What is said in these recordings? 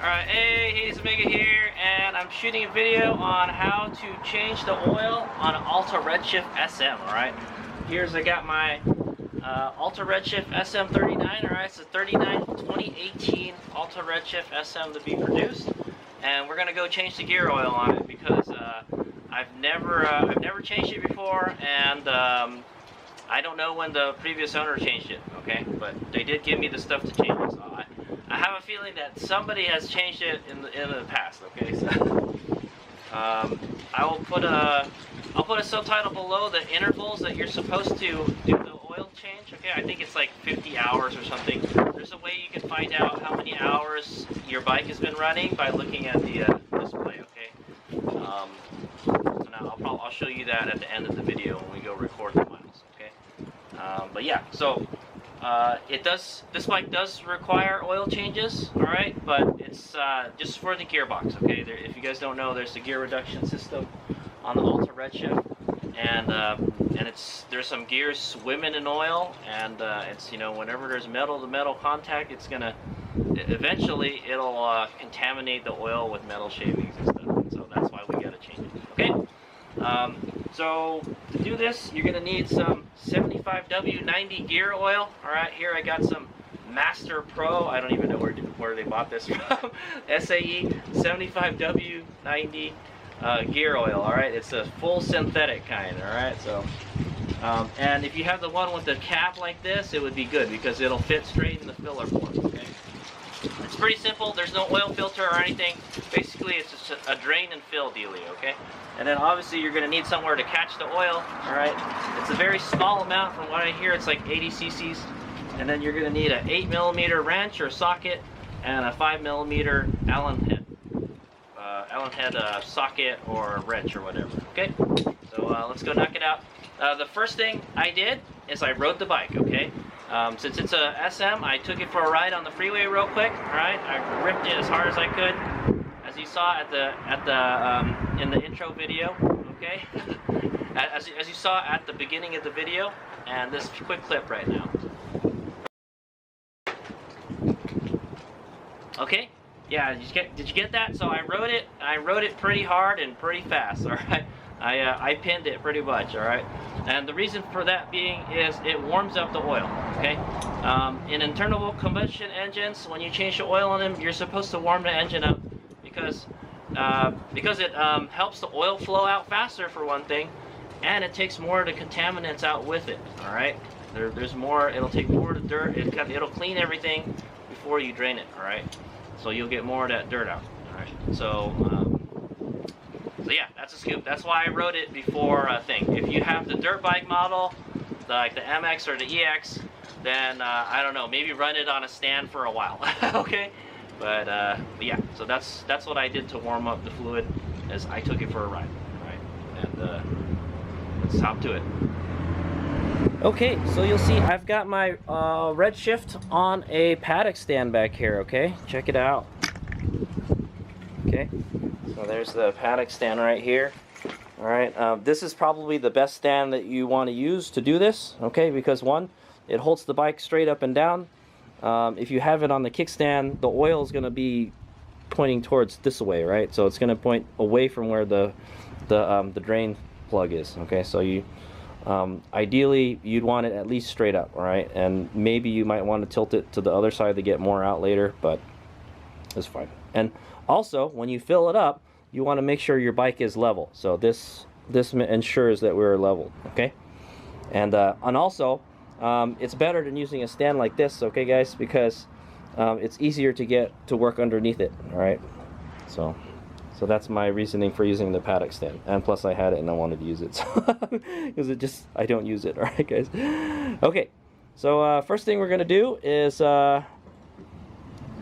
Alright, hey, it's Omega here, and I'm shooting a video on how to change the oil on an Alta Redshift SM, alright? I got my Alta Redshift SM39, alright? It's a 2018 Alta Redshift SM to be produced, and we're gonna go change the gear oil on it because I've never changed it before, and I don't know when the previous owner changed it, okay? But they did give me the stuff to change it, so I have a feeling that somebody has changed it in the past, okay? So I'll put a subtitle below the intervals that you're supposed to do the oil change, okay? I think it's like 50 hours or something. There's a way you can find out how many hours your bike has been running by looking at the display, okay? So now I'll show you that at the end of the video when we go record the miles, okay? But yeah, so this bike does require oil changes, all right, but it's just for the gearbox, okay? If you guys don't know, there's the gear reduction system on the Alta Redshift, and there's some gears swimming in oil, and it's, you know, whenever there's metal to metal contact, it's gonna eventually it'll contaminate the oil with metal shavings and stuff, and so that's why we gotta change it, okay? So to do this, you're gonna need some 75W90 gear oil. All right, here I got some Master Pro. I don't even know where they bought this from. SAE 75W90 gear oil. All right, it's a full synthetic kind. All right, so and if you have the one with the cap like this, it would be good because it'll fit straight in the filler port. Okay, it's pretty simple. There's no oil filter or anything. Basically, it's just a drain and fill dealio. Okay. And then obviously you're going to need somewhere to catch the oil, all right? It's a very small amount. From what I hear, it's like 80 cc's. And then you're going to need an 8mm wrench or socket and a 5mm Allen head socket or wrench or whatever, okay? So let's go knock it out. The first thing I did is I rode the bike, okay? Since it's a SM, I took it for a ride on the freeway real quick, all right? I ripped it as hard as I could. As you saw in the intro video, okay? as you saw at the beginning of the video, and this quick clip right now. Okay? Yeah, did you get that? So I rode it pretty hard and pretty fast, all right? I pinned it pretty much, all right? And the reason for that being is it warms up the oil, okay? In internal combustion engines, when you change the oil on them, you're supposed to warm the engine up because it helps the oil flow out faster, for one thing, and it takes more of the contaminants out with it, all right? There's more, it'll take more of the dirt, it'll clean everything before you drain it, all right? So you'll get more of that dirt out, all right? So yeah, that's a scoop. That's why I wrote it before a thing. If you have the dirt bike model, like the MX or the EX, then I don't know, maybe run it on a stand for a while, okay? But yeah, so that's what I did to warm up the fluid, as I took it for a ride, right? And let's hop to it. Okay, so you'll see I've got my Redshift on a paddock stand back here, okay? Check it out. Okay, so there's the paddock stand right here. All right, this is probably the best stand that you want to use to do this, okay? Because one, it holds the bike straight up and down. If you have it on the kickstand, the oil is going to be pointing towards this way, right? So it's going to point away from where the drain plug is. Okay, so you ideally you'd want it at least straight up, all right? And maybe you might want to tilt it to the other side to get more out later, but it's fine. And also, when you fill it up, you want to make sure your bike is level. So this ensures that we're level. Okay, and also. It's better than using a stand like this, okay guys, because it's easier to get to work underneath it, all right? So that's my reasoning for using the paddock stand, and plus I had it and I wanted to use it, because I don't use it, all right guys? Okay, so first thing we're gonna do is I'm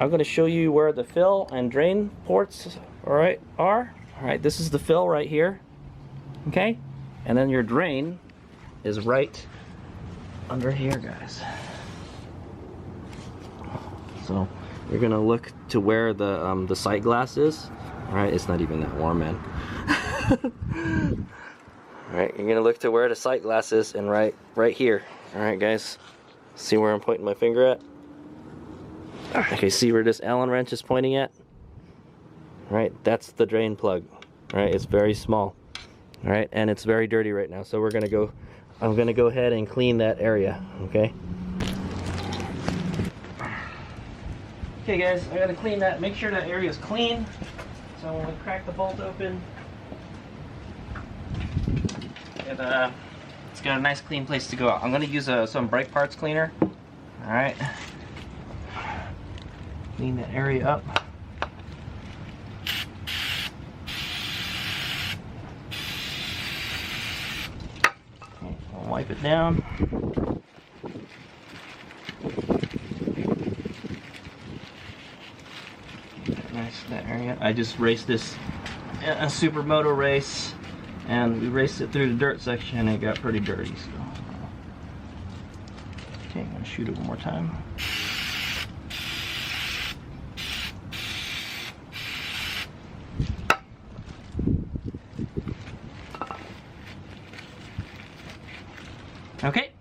gonna show you where the fill and drain ports, all right, this is the fill right here, okay, and then your drain is right under here, guys. So you're gonna look to where the sight glass is. All right, it's not even that warm, man. All right, you're gonna look to where the sight glass is, and right here. All right, guys, see where I'm pointing my finger at? Okay, see where this Allen wrench is pointing at? Right, that's the drain plug. Right, it's very small. All right, and it's very dirty right now. So I'm gonna go ahead and clean that area. Okay. Okay, guys, I gotta clean that. Make sure that area is clean. So when we crack the bolt open, it's got a nice clean place to go out. I'm gonna use some brake parts cleaner. All right. Clean that area up. Okay, I'll wipe it down. Nice, that area. I just raced this a supermoto race, and we raced it through the dirt section and it got pretty dirty. So. Okay, I'm gonna shoot it one more time. Okay,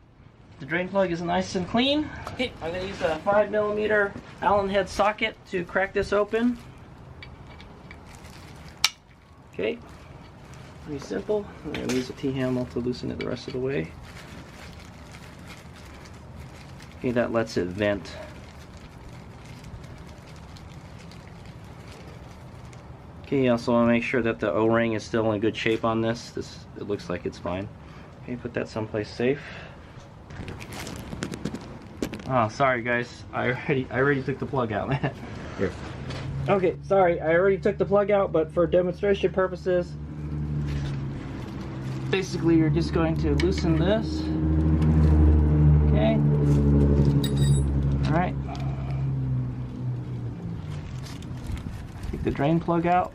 the drain plug is nice and clean. Okay, I'm going to use a 5mm Allen head socket to crack this open. Okay, pretty simple. I'm going to use a T-handle to loosen it the rest of the way. Okay, that lets it vent. Okay, you also want to make sure that the O-ring is still in good shape on this. It looks like it's fine. Okay, put that someplace safe. Oh, sorry guys. I already took the plug out. Here. Okay, sorry. I already took the plug out, but for demonstration purposes, basically you're just going to loosen this. Okay. All right. Take the drain plug out.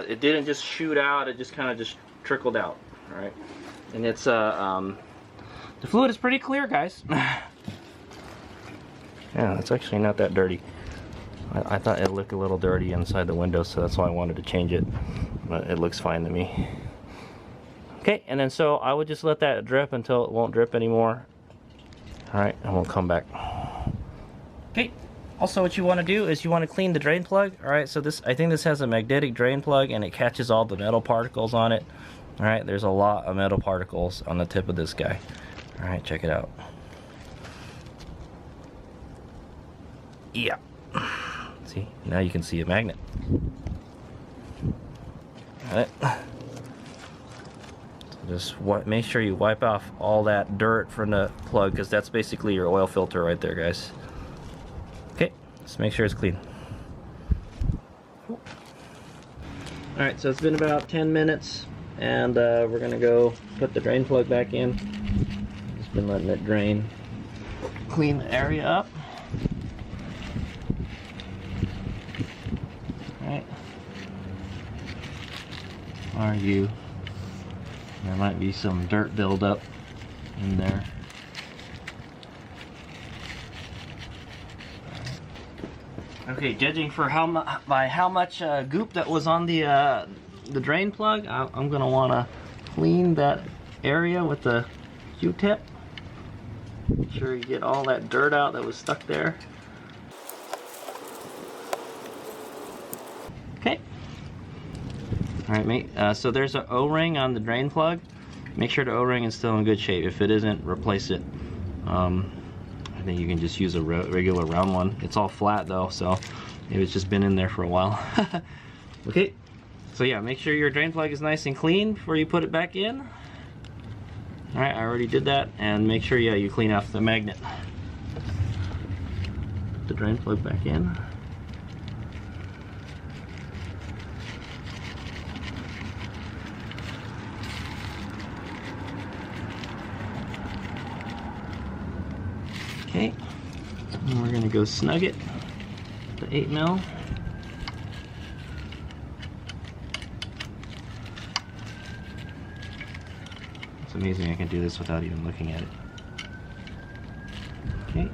It didn't just shoot out, it just kind of just trickled out, all right? And it's, the fluid is pretty clear, guys. Yeah, it's actually not that dirty. I thought it looked a little dirty inside the window, so that's why I wanted to change it. But it looks fine to me. Okay, and then so I would just let that drip until it won't drip anymore. All right, and we'll come back. Okay. Also, what you want to do is you want to clean the drain plug. All right, so I think this has a magnetic drain plug and it catches all the metal particles on it. All right, there's a lot of metal particles on the tip of this guy. All right, check it out. Yeah. See, now you can see a magnet. Got it. So just make sure you wipe off all that dirt from the plug, because that's basically your oil filter right there, guys. Okay, just make sure it's clean. Alright, so it's been about 10 minutes, and we're gonna go put the drain plug back in. Just been letting it drain. Clean the area up. Alright. There might be some dirt buildup in there. Okay, judging for by how much goop that was on the drain plug, I'm gonna want to clean that area with the Q-tip. Make sure you get all that dirt out that was stuck there. Okay. All right, mate. So there's an O-ring on the drain plug. Make sure the O-ring is still in good shape. If it isn't, replace it. I think you can just use a regular round one. It's all flat though, so maybe it's just been in there for a while. Okay, so yeah, make sure your drain plug is nice and clean before you put it back in. All right, I already did that, and make sure, yeah, you clean off the magnet. Put the drain plug back in. Okay, and we're gonna go snug it, the 8mm. It's amazing I can do this without even looking at it. Okay,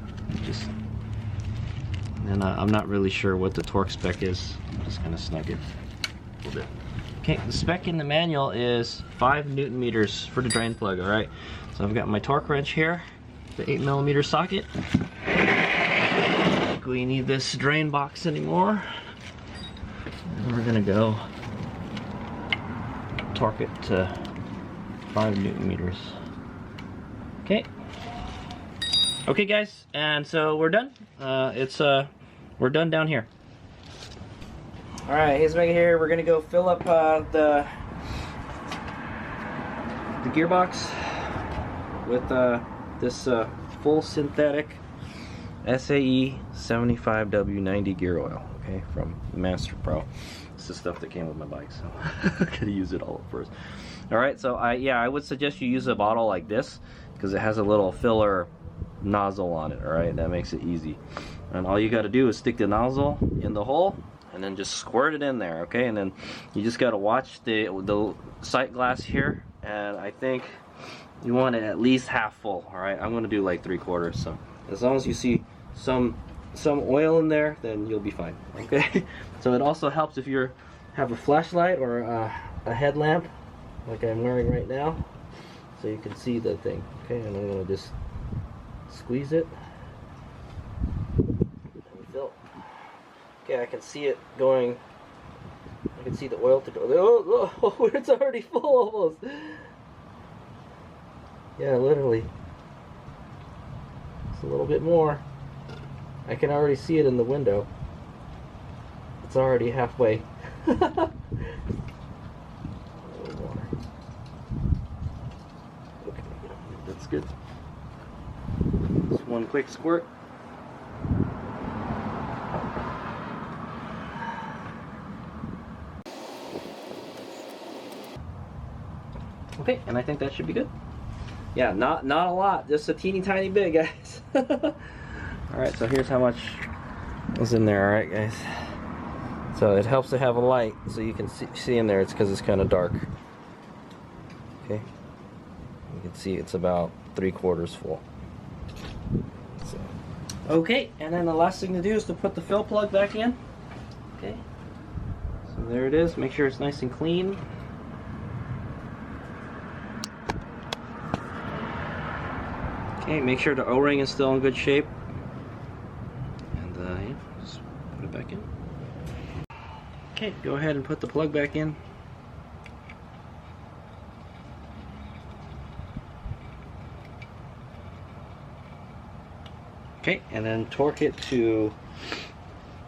and then I'm not really sure what the torque spec is. I'm just gonna snug it. a little bit. Okay, the spec in the manual is 5 Newton meters for the drain plug, all right? So I've got my torque wrench here, the 8mm socket. We need this drain box anymore. And we're gonna go torque it to 5 Newton meters. Okay. Okay guys, and so we're done. We're done down here. All right, here's Mega here. We're gonna go fill up the gearbox with this full synthetic SAE 75W90 gear oil. Okay, from Master Pro. It's the stuff that came with my bike, so I gotta use it all at first. All right, so I would suggest you use a bottle like this because it has a little filler nozzle on it. All right, that makes it easy. And all you got to do is stick the nozzle in the hole and then just squirt it in there. Okay, and then you just got to watch the sight glass here, and I think you want it at least half full. All right, I'm going to do like 3/4. So as long as you see some oil in there, then you'll be fine. Okay. So it also helps if you have a flashlight or a headlamp like I'm wearing right now, so you can see the thing. Okay, and I'm going to just squeeze it and fill. Okay, I can see it going. I can see the oil to go. Oh, it's already full almost. Yeah, literally. It's a little bit more. I can already see it in the window. It's already halfway. A little more. Okay, that's good. Just one quick squirt. Okay, and I think that should be good. Yeah, not a lot, just a teeny tiny bit, guys. Alright, so here's how much was in there, alright guys. So it helps to have a light so you can see in there. It's because it's kind of dark. Okay, you can see it's about 3/4 full. So. Okay, and then the last thing to do is to put the fill plug back in. Okay, so there it is. Make sure it's nice and clean. Okay, make sure the O-ring is still in good shape. And yeah, just put it back in. Okay, go ahead and put the plug back in. Okay, and then torque it to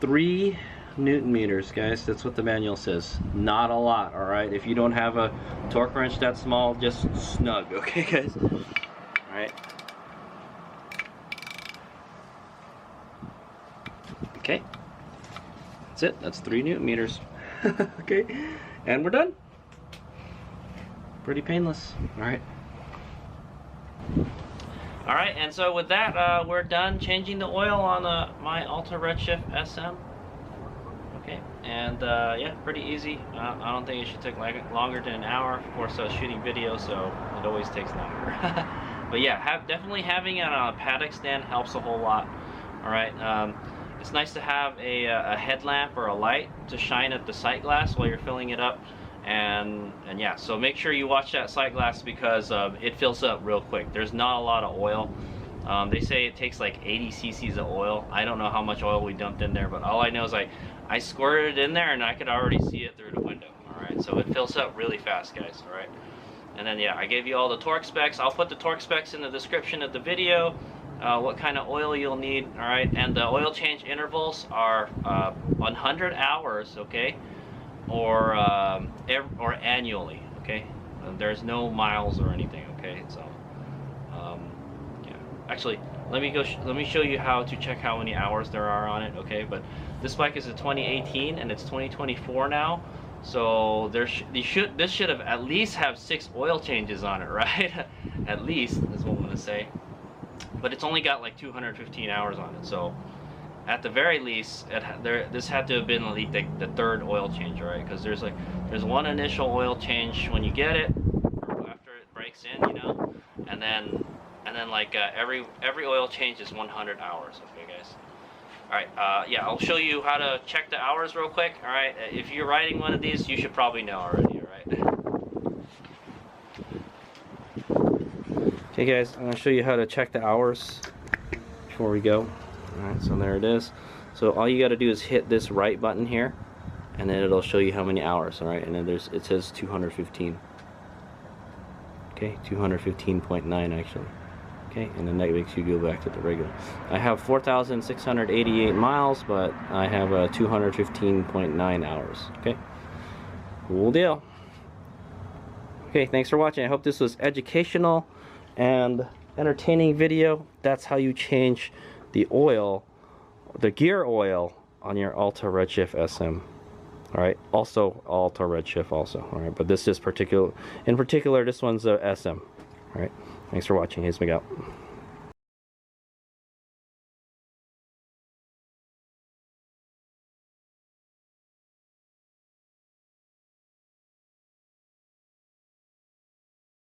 3 Newton meters, guys. That's what the manual says. Not a lot, all right? If you don't have a torque wrench that small, just snug, okay, guys? All right. Okay, that's it. That's 3 Newton meters. Okay, and we're done. Pretty painless. All right. All right, and so with that, we're done changing the oil on my Alta Redshift SM. Okay, and yeah, pretty easy. I don't think it should take longer than an hour. Of course, I was shooting video, so it always takes longer. But yeah, definitely having it on a paddock stand helps a whole lot. All right. It's nice to have a headlamp or a light to shine at the sight glass while you're filling it up, and yeah, so make sure you watch that sight glass because it fills up real quick. There's not a lot of oil. They say it takes like 80 cc's of oil. I don't know how much oil we dumped in there, but all I know is I squirted it in there and I could already see it through the window. All right, so it fills up really fast, guys. All right, and then yeah, I gave you all the torque specs. I'll put the torque specs in the description of the video. What kind of oil you'll need, all right, and the oil change intervals are 100 hours, okay, or annually, okay. There's no miles or anything, okay. So yeah, actually, let me show you how to check how many hours there are on it, okay. But this bike is a 2018 and it's 2024 now, so this should have at least have 6 oil changes on it, right? At least is what I'm gonna say. But it's only got like 215 hours on it, so at the very least, this had to have been like the 3rd oil change, right? Because there's one initial oil change when you get it, or after it breaks in, you know, and then like every oil change is 100 hours, okay, guys. Alright, yeah, I'll show you how to check the hours real quick. Alright, if you're riding one of these, you should probably know already, alright? Okay guys, I'm going to show you how to check the hours before we go. Alright, so there it is. So all you got to do is hit this right button here, and then it'll show you how many hours, alright? And then it says 215. Okay, 215.9 actually. Okay, and then that makes you go back to the regular. I have 4,688 miles, but I have 215.9 hours. Okay, cool deal. Okay, thanks for watching. I hope this was educational and entertaining video. That's how you change the oil, the gear oil on your Alta Redshift SM. All right, also Alta Redshift also. All right, but this is in particular, this one's a SM. All right, thanks for watching. Here's Miguel.